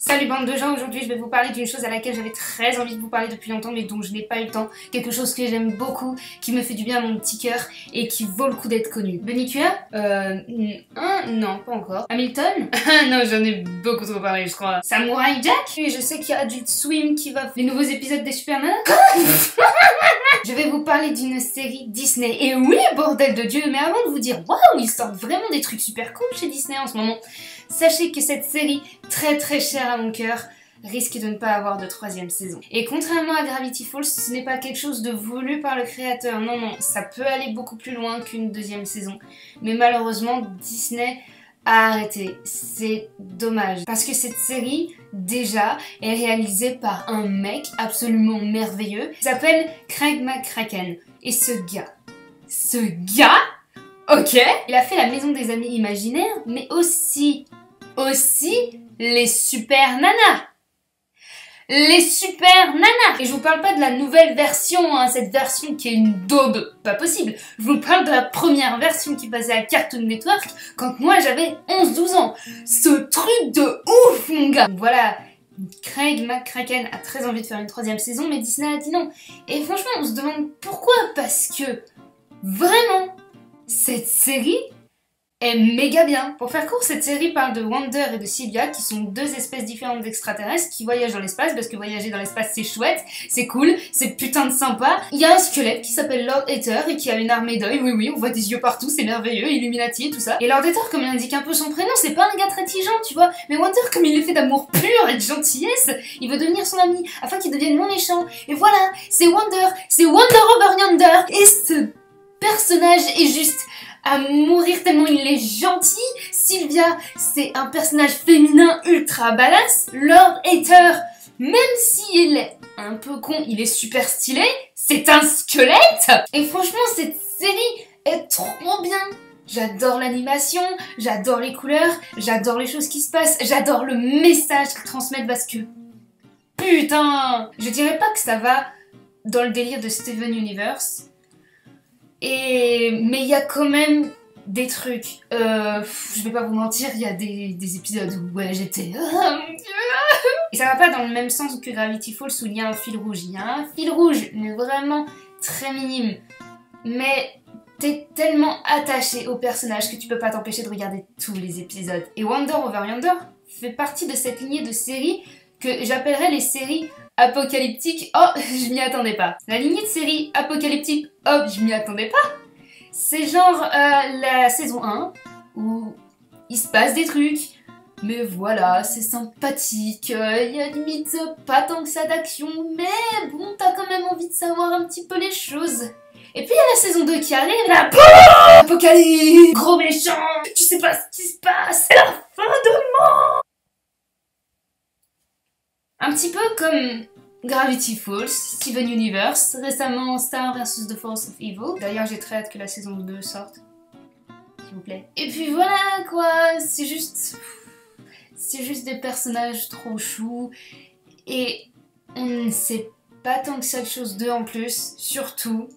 Salut bande de gens, aujourd'hui je vais vous parler d'une chose à laquelle j'avais très envie de vous parler depuis longtemps mais dont je n'ai pas eu le temps. Quelque chose que j'aime beaucoup, qui me fait du bien à mon petit cœur et qui vaut le coup d'être connu. Benny tu as non, pas encore. Hamilton non, j'en ai beaucoup trop parlé je crois. Samurai Jack. Et je sais qu'il y a Adult Swim qui va... Les nouveaux épisodes des Superman. Je vais vous parler d'une série Disney. Et oui, bordel de Dieu, mais avant de vous dire waouh, ils sortent vraiment des trucs super cool chez Disney en ce moment, sachez que cette série, très très chère à mon cœur, risque de ne pas avoir de troisième saison. Et contrairement à Gravity Falls, ce n'est pas quelque chose de voulu par le créateur. Non, non, ça peut aller beaucoup plus loin qu'une deuxième saison. Mais malheureusement, Disney a arrêté. C'est dommage. Parce que cette série, déjà, est réalisée par un mec absolument merveilleux. Il s'appelle Craig McCracken. Et ce gars, ok, il a fait La Maison des Amis Imaginaires, mais aussi les Super Nanas. Les Super Nanas. Et je vous parle pas de la nouvelle version, hein, cette version qui est une daube, pas possible. Je vous parle de la première version qui passait à Cartoon Network quand moi j'avais 11-12 ans. Ce truc de ouf, mon gars. Donc voilà, Craig McCracken a très envie de faire une troisième saison, mais Disney a dit non. Et franchement, on se demande pourquoi, parce que vraiment, cette série est méga bien. Pour faire court, cette série parle de Wonder et de Sylvia, qui sont deux espèces différentes d'extraterrestres qui voyagent dans l'espace, parce que voyager dans l'espace c'est chouette, c'est cool, c'est putain de sympa. Il y a un squelette qui s'appelle Lord Hater et qui a une armée d'œils, oui, on voit des yeux partout, c'est merveilleux, Illuminati et tout ça. Et Lord Hater, comme il indique un peu son prénom, c'est pas un gars très tigeant, tu vois, mais Wonder, comme il est fait d'amour pur et de gentillesse, il veut devenir son ami, afin qu'il devienne mon méchant. Et voilà, c'est Wonder over Yonder. Et ce personnage est juste à mourir tellement il est gentil. Sylvia, c'est un personnage féminin ultra badass. Lord Hater, même s'il est un peu con, il est super stylé. C'est un squelette. Et franchement, cette série est trop bien. J'adore l'animation, j'adore les couleurs, j'adore les choses qui se passent, j'adore le message qu'ils transmettent parce que... Putain, je dirais pas que ça va dans le délire de Steven Universe. Mais il y a quand même des trucs, je vais pas vous mentir, il y a des épisodes où ouais, j'étais... Et ça va pas dans le même sens que Gravity Falls où il y a un fil rouge. Il y a un fil rouge, mais vraiment très minime. Mais t'es tellement attaché au personnage que tu peux pas t'empêcher de regarder tous les épisodes. Et Wonder over Yonder fait partie de cette lignée de séries que j'appellerais les séries apocalyptique, oh, je m'y attendais pas. La lignée de série apocalyptique, oh, je m'y attendais pas. C'est genre la saison 1, où il se passe des trucs, mais voilà, c'est sympathique, il y a limite pas tant que ça d'action, mais bon, t'as quand même envie de savoir un petit peu les choses. Et puis il y a la saison 2 qui arrive, là, boum, apocalypse, gros méchant, tu sais pas ce qui se passe, c'est la fin de monde. Un petit peu comme Gravity Falls, Steven Universe, récemment Star vs The Force of Evil. D'ailleurs, j'ai très hâte que la saison 2 sorte, s'il vous plaît. Et puis voilà quoi, c'est juste des personnages trop choux et on ne sait pas tant que ça de choses d'eux en plus, surtout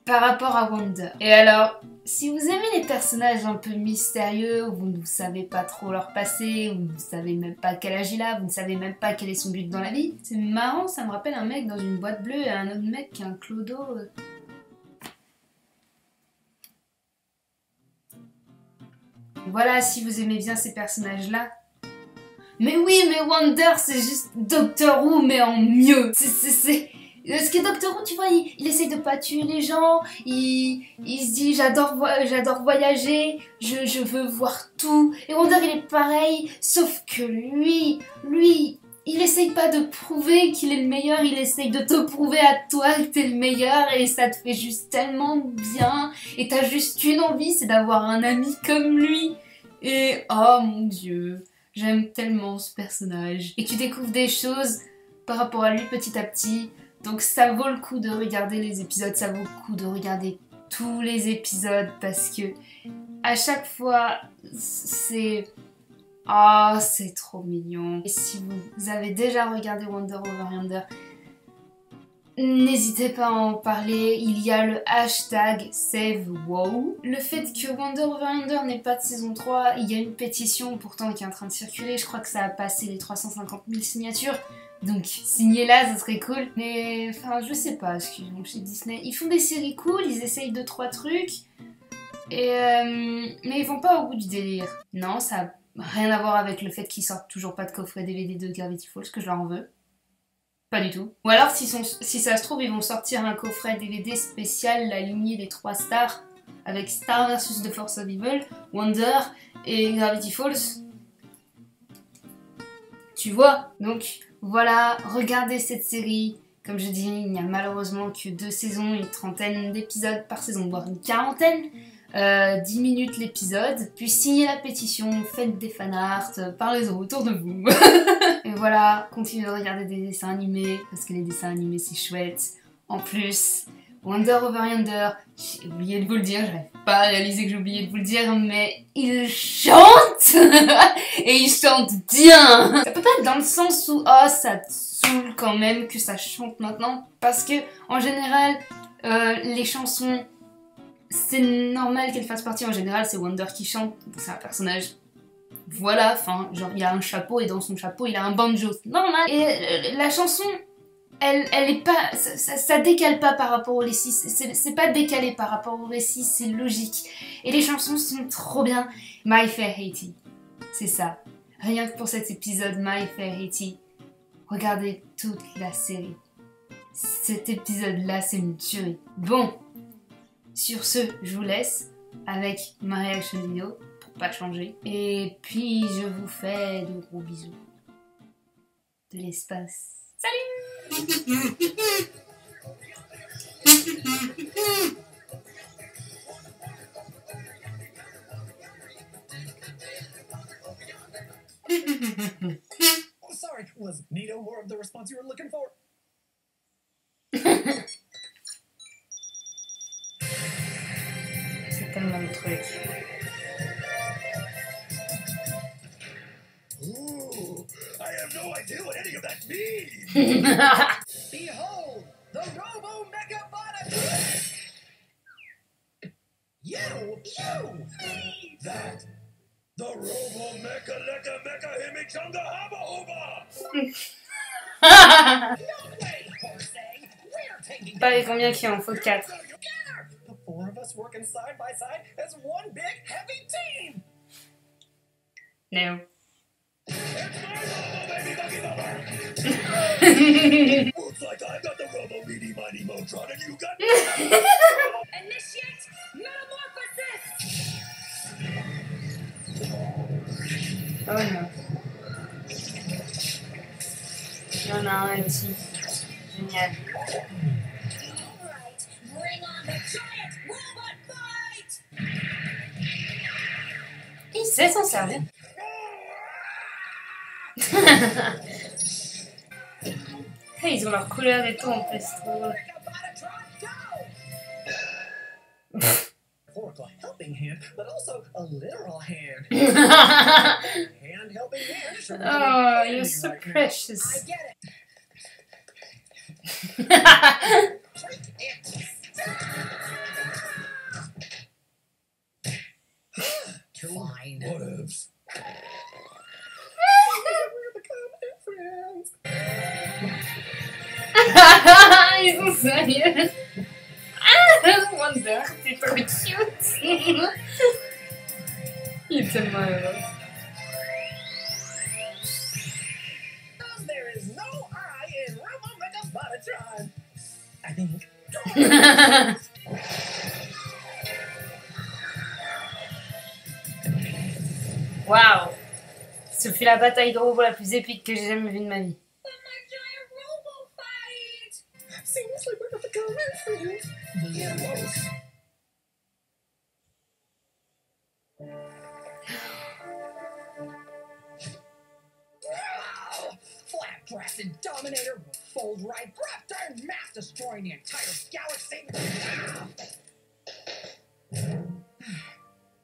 par rapport à Wonder. Et alors, si vous aimez les personnages un peu mystérieux, où vous ne savez pas trop leur passé, où vous ne savez même pas quel âge il a, vous ne savez même pas quel est son but dans la vie, c'est marrant, ça me rappelle un mec dans une boîte bleue et un autre mec qui a un clodo. Voilà, si vous aimez bien ces personnages-là. Mais oui, mais Wonder, c'est juste Doctor Who, mais en mieux. Parce que Doctor Who, tu vois, il essaye de pas tuer les gens, il se dit j'adore voyager, je veux voir tout. Et Wonder, il est pareil, sauf que lui, il essaye pas de prouver qu'il est le meilleur, il essaye de te prouver à toi que t'es le meilleur et ça te fait juste tellement bien. Et t'as juste une envie, c'est d'avoir un ami comme lui. Et oh mon Dieu, j'aime tellement ce personnage. Et tu découvres des choses par rapport à lui petit à petit. Donc ça vaut le coup de regarder les épisodes, ça vaut le coup de regarder tous les épisodes parce que à chaque fois c'est... Oh, c'est trop mignon. Et si vous avez déjà regardé Wonder over Yonder, n'hésitez pas à en parler, il y a le hashtag SaveWoW. Le fait que Wonder Over Yonder n'ait pas de saison 3, il y a une pétition pourtant qui est en train de circuler, je crois que ça a passé les 350 000 signatures. Donc signez-la, ça serait cool. Mais enfin je sais pas ce qu'ils ont chez Disney. Ils font des séries cool, ils essayent 2-3 trucs. Mais ils vont pas au bout du délire. Non, ça a rien à voir avec le fait qu'ils sortent toujours pas de coffret DVD de Gravity Falls, que je leur en veux. Pas du tout. Ou alors si ça se trouve, ils vont sortir un coffret DVD spécial, la lignée des 3 stars, avec Star vs The Force of Evil, Wonder et Gravity Falls. Tu vois? Donc voilà, regardez cette série. Comme je dis, il n'y a malheureusement que 2 saisons, une trentaine d'épisodes par saison, voire une quarantaine. 10 minutes l'épisode, puis signez la pétition, faites des fanarts, parlez-en autour de vous. Et voilà, continuez de regarder des dessins animés, parce que les dessins animés c'est chouette. En plus, Wonder Over Yonder, j'ai oublié de vous le dire, j'arrive pas à réaliser que j'ai oublié de vous le dire, mais il chante. Et il chante bien. Ça peut pas être dans le sens où, oh ça te saoule quand même que ça chante maintenant, parce que en général, les chansons, c'est normal qu'elle fasse partie. En général, c'est Wonder qui chante, c'est un personnage. Voilà, enfin, genre il y a un chapeau et dans son chapeau il a un banjo, c'est normal. Et la chanson, elle est pas, ça décale pas par rapport au récit, c'est pas décalé par rapport au récit, c'est logique. Et les chansons sont trop bien. My Fair Haiti, c'est ça. Rien que pour cet épisode My Fair Haiti, regardez toute la série. Cet épisode-là, c'est une tuerie. Bon. Sur ce, je vous laisse avec ma réaction vidéo pour pas changer. Et puis je vous fais de gros bisous de l'espace. Salut! Sorry, was Nito more of the response you were looking for? C'est tellement de trucs. Ooh, I have no idea what any of that means. Behold, the Robo Mecha Bonnet. You! That! The Robo Mecha Lecca Mecha Himichunga Haba Uba! No way, Jose! We're taking Pas les combien qui en faut 4. together! The 4 of us working side by side as one big heavy team! Néo. It's my Robo Baby Buggy Bumper! Looks like I got the Robo Meaty Mighty Motron and you got Initiate metamorphosis! Oh non. Il y en a un aussi. Génial. Alright, bring on the giant robot fight! Il sait s'en servir. Hey, ils ont leur couleur et tout en plus. Trop drôle. Or a helping hand, but also a literal hand. Hand helping hand. Sure would come in Oh, handy you're so right now. precious. I get it. Fine. Whatevs. We're becoming friends. Ils sont sérieux. Ah, Wonder, c'est trop cute. Il est tellement heureux. There is no I in Robo Mecha Bonatron. I think. Waouh. Ce fut la bataille de robots la plus épique que j'ai jamais vue de ma vie. My giant robo fight! Seems like we're becoming friends. Flat-breasted Dominator will fold right, breath turn mass, destroying the entire galaxy.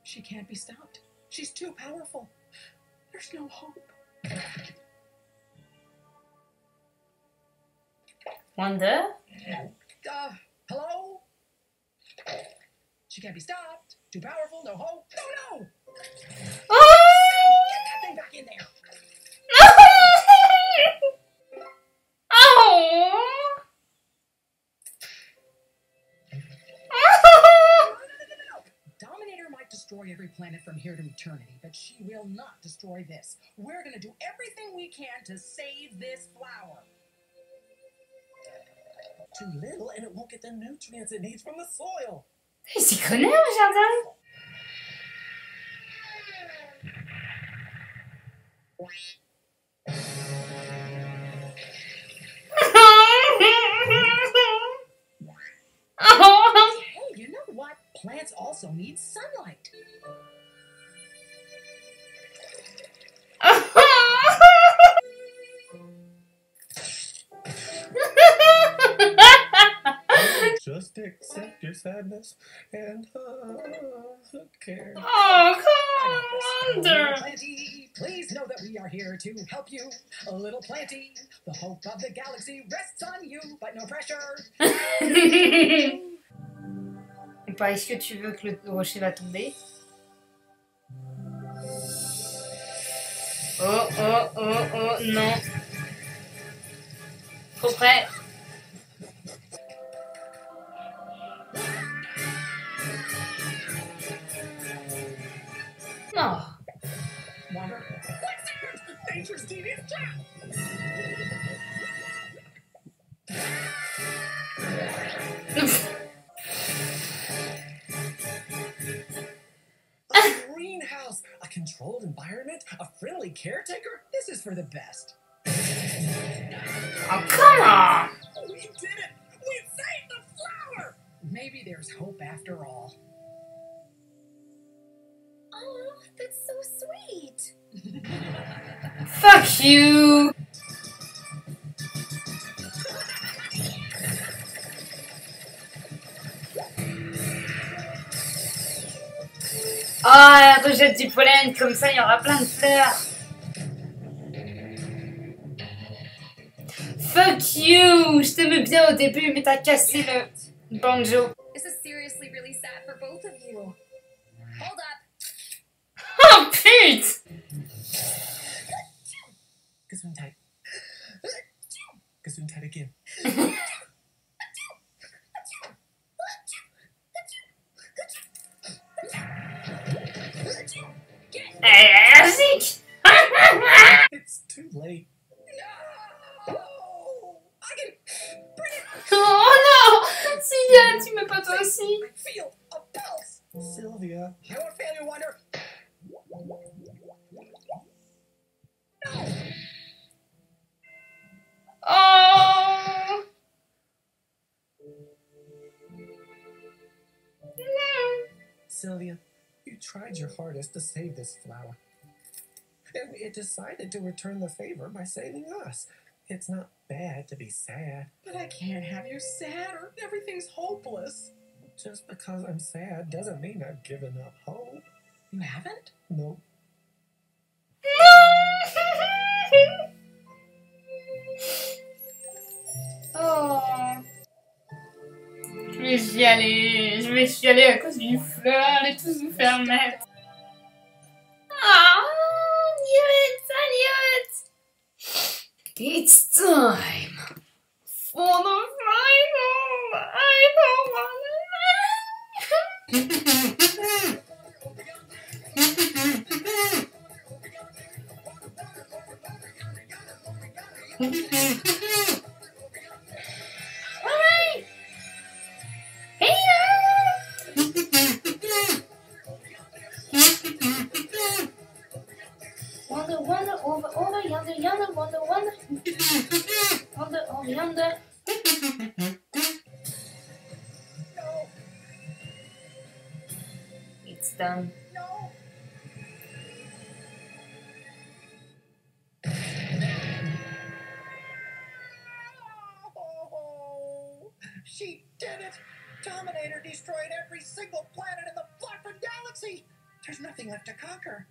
She can't be stopped. She's too powerful. There's no hope. Wonder? Hello? She can't be stopped. Too powerful, no hope. No, no! Oh! Get that thing back in there! Oh! No. Dominator might destroy every planet from here to eternity, but she will not destroy this. We're gonna do everything we can to save this flower. Too little and it won't get the nutrients it needs from the soil. Il s'y connaît au jardin. Hey, you know what? Plants also need sunlight. Just accept your sadness and who cares? Oh, come on, Wonder. Planty, please know that we are here to help you. A little Planty, the hope of the galaxy rests on you, but no pressure. Bah, est-ce que tu veux que le rocher va tomber? Oh, oh, oh, oh, non. Trop près. Non. Wonder. 1 second! Nature's devious trap! A greenhouse! A controlled environment? A friendly caretaker? This is for the best. Oh, come on. We did it! We saved the flower! Maybe there's hope after all. Oh, that's so sweet. Fuck you. Ah, rejette du pollen, comme ça il y aura plein de fleurs. Fuck you. Je t'aimais bien au début, mais t'as cassé le banjo. This is seriously really sad for both of you. Hold up. Oh pute. Gesundheit. Gesundheit again. Allergique. It's too late. No! I can bring it. Oh non. Sylvia, tu m'aimes pas toi aussi? I feel a pulse. Sylvia. I won't fail you, Wonder. No! Oh. No. Sylvia, you tried your hardest to save this flower. And it decided to return the favor by saving us. It's not bad to be sad. But I can't have you sad or everything's hopeless. Just because I'm sad doesn't mean I've given up hope. You haven't? No. Oh. Je vais chialer. Je vais chialer à cause d'une fleur. Allez tous vous faire mettre. Oh, it's time for the final. I don't wanna. Alright. Hey. Wonder, wonder, over, over, yonder, yonder, wonder, wonder. Wonder, over, yonder. No. It's done. No. Oh, she did it! Dominator destroyed every single planet in the Blackford Galaxy! There's nothing left to conquer.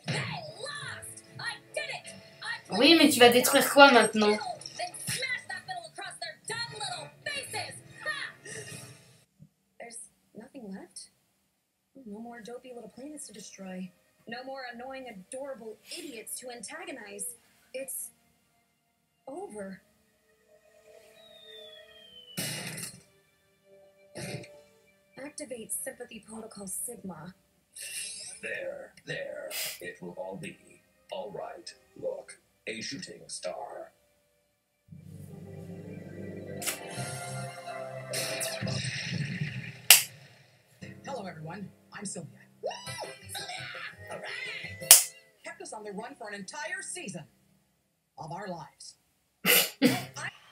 They lost. I did it. I Oui, mais tu vas détruire quoi maintenant? Then smash that fiddle across their dumb the planets to destroy. No more annoying, adorable idiots to antagonize. It's over. Activate Sympathy Protocol Sigma. There. It will all be all right. Look, a shooting star. Hello, everyone. I'm Sylvia. Woo! Sylvia! All right! Kept us on the run for an entire season of our lives.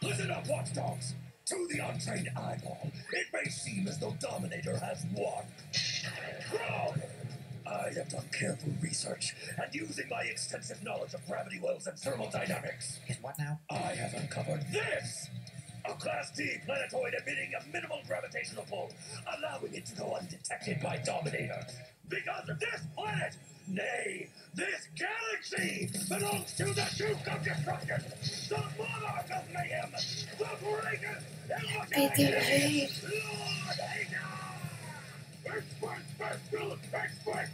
Listen up, watchdogs! To the untrained eyeball, it may seem as though Dominator has won. Wrong! I have done careful research, and using my extensive knowledge of gravity wells and thermodynamics, Is what now? I have uncovered this! A Class D planetoid emitting a minimal gravitational pull, allowing it to go undetected by Dominator. Because of this planet, nay, this galaxy, belongs to the Duke of Destruction, the Monarch of Mayhem, the greatest immortality, Lord Hater!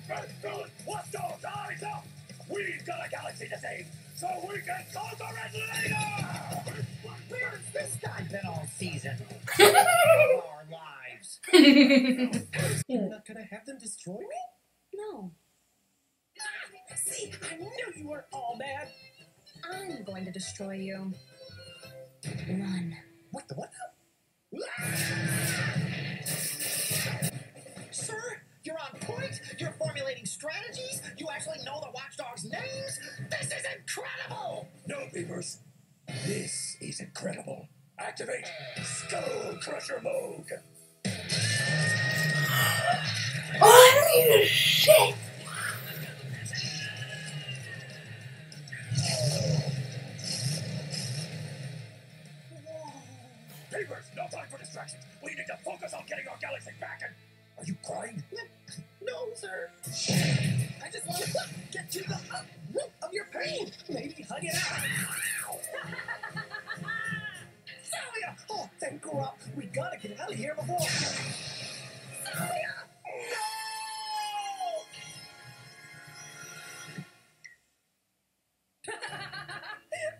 Best villain! Watchdogs, eyes up! We've got a galaxy to save, so we can conquer it later! Where's this guy been all season? Of our lives. You're not gonna have them destroy me? No, See, I knew you weren't all bad. I'm going to destroy you. Run. What the what? Sir, you're on point. You're formulating strategies. You actually know the watchdogs' names. This is incredible. No, Beavers. This is incredible. Activate Skull Crusher mode. Holy shit! Beavers, no time for distractions. We need to focus on getting our galaxy back. And are you crying? No, sir. I just want to get to the root of your pain. Maybe hug it out. Sylvia! Oh, thank God. We gotta get out of here before. Sylvia!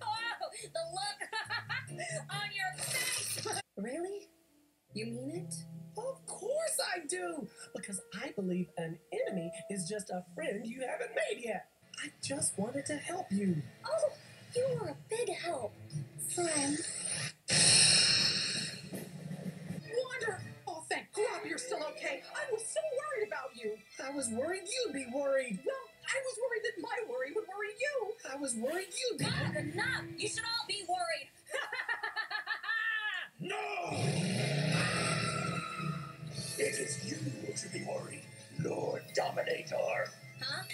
Oh, the look on your face! Really? You mean it? Of course I do! Because I believe an enemy is just a friend you haven't made yet. I just wanted to help you. Oh, you are a big help, friend. Wonder. Oh, thank God you're still okay. I was so worried about you. I was worried you'd be worried. Well, I was worried that my worry would worry you. I was worried you'd be. Enough! You should all be worried. No! It is you who should be worried, Lord Dominator. Huh?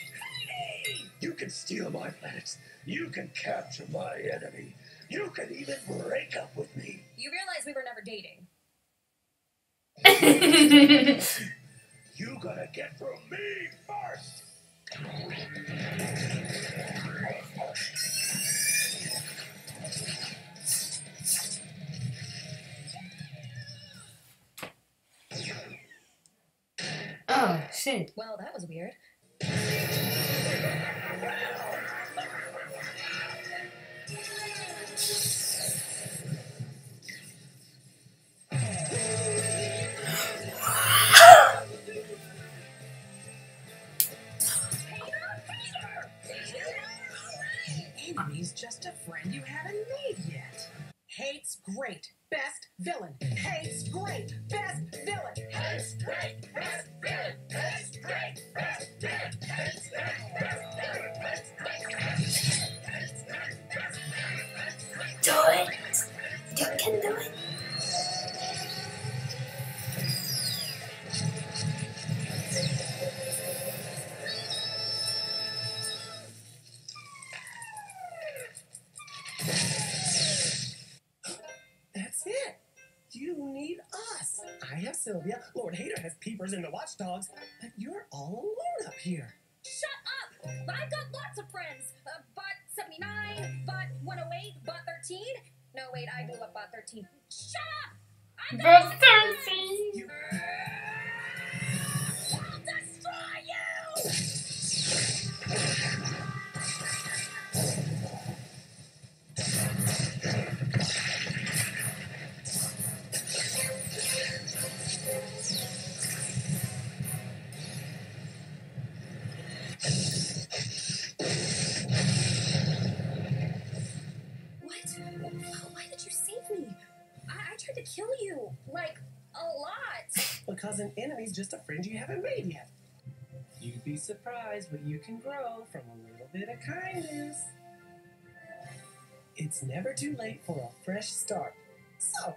Hey! You can steal my planets. You can capture my enemy. You can even break up with me. You realize we were never dating. You gotta get through me first. Oh, shit. Well, that was weird. Enemy's just a friend you haven't made yet. Hates great. Best villain. Hates great. Best villain. Hates great. Best villain. Hates great. Best villain. Hates great. Best villain. Do it! You can do it! That's it. You need us. I have Sylvia. Lord Hater has peepers in the watchdogs. But you're all alone up here. Shut up! I've got lots of friends. Bot 79, Bot 108, Bot 13. No, wait, I blew up Bot 13. Shut up! I'm Bot 13! You I'll destroy you! Why did you save me? I tried to kill you, like, a lot. Because an enemy's just a friend you haven't made yet. You'd be surprised what you can grow from a little bit of kindness. It's never too late for a fresh start. So,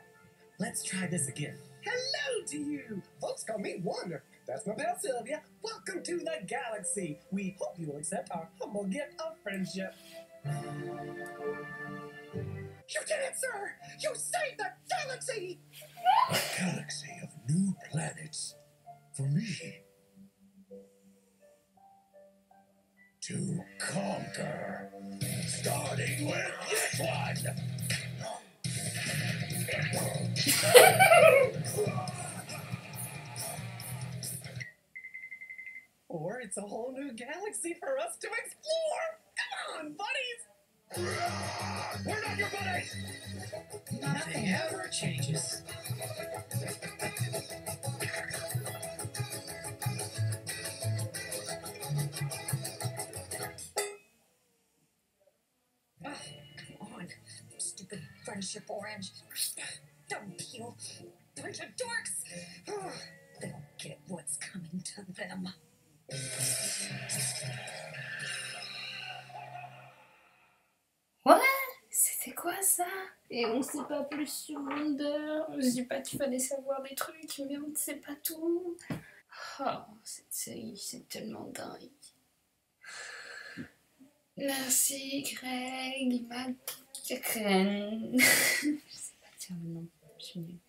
let's try this again. Hello to you! Folks call me Wonder. That's my pal Sylvia. Welcome to the galaxy. We hope you will accept our humble gift of friendship. You did it, sir! You saved the galaxy! A galaxy of new planets for me to conquer. Starting with this one. Or it's a whole new galaxy for us to explore! Come on, buddies! We're not your buddies! Nothing ever changes. Ugh, come on, stupid friendship orange. Dumb peel. Bunch of dorks. Ugh, they'll get what's coming to them. Ouais, c'était quoi ça? Et on sait pas plus sur Wonder. Je dis pas qu'il fallait savoir des trucs, mais on ne sait pas tout. Oh, cette série, c'est tellement dingue. Merci Greg, Greg. Je sais pas dire le nom, je suis nulle.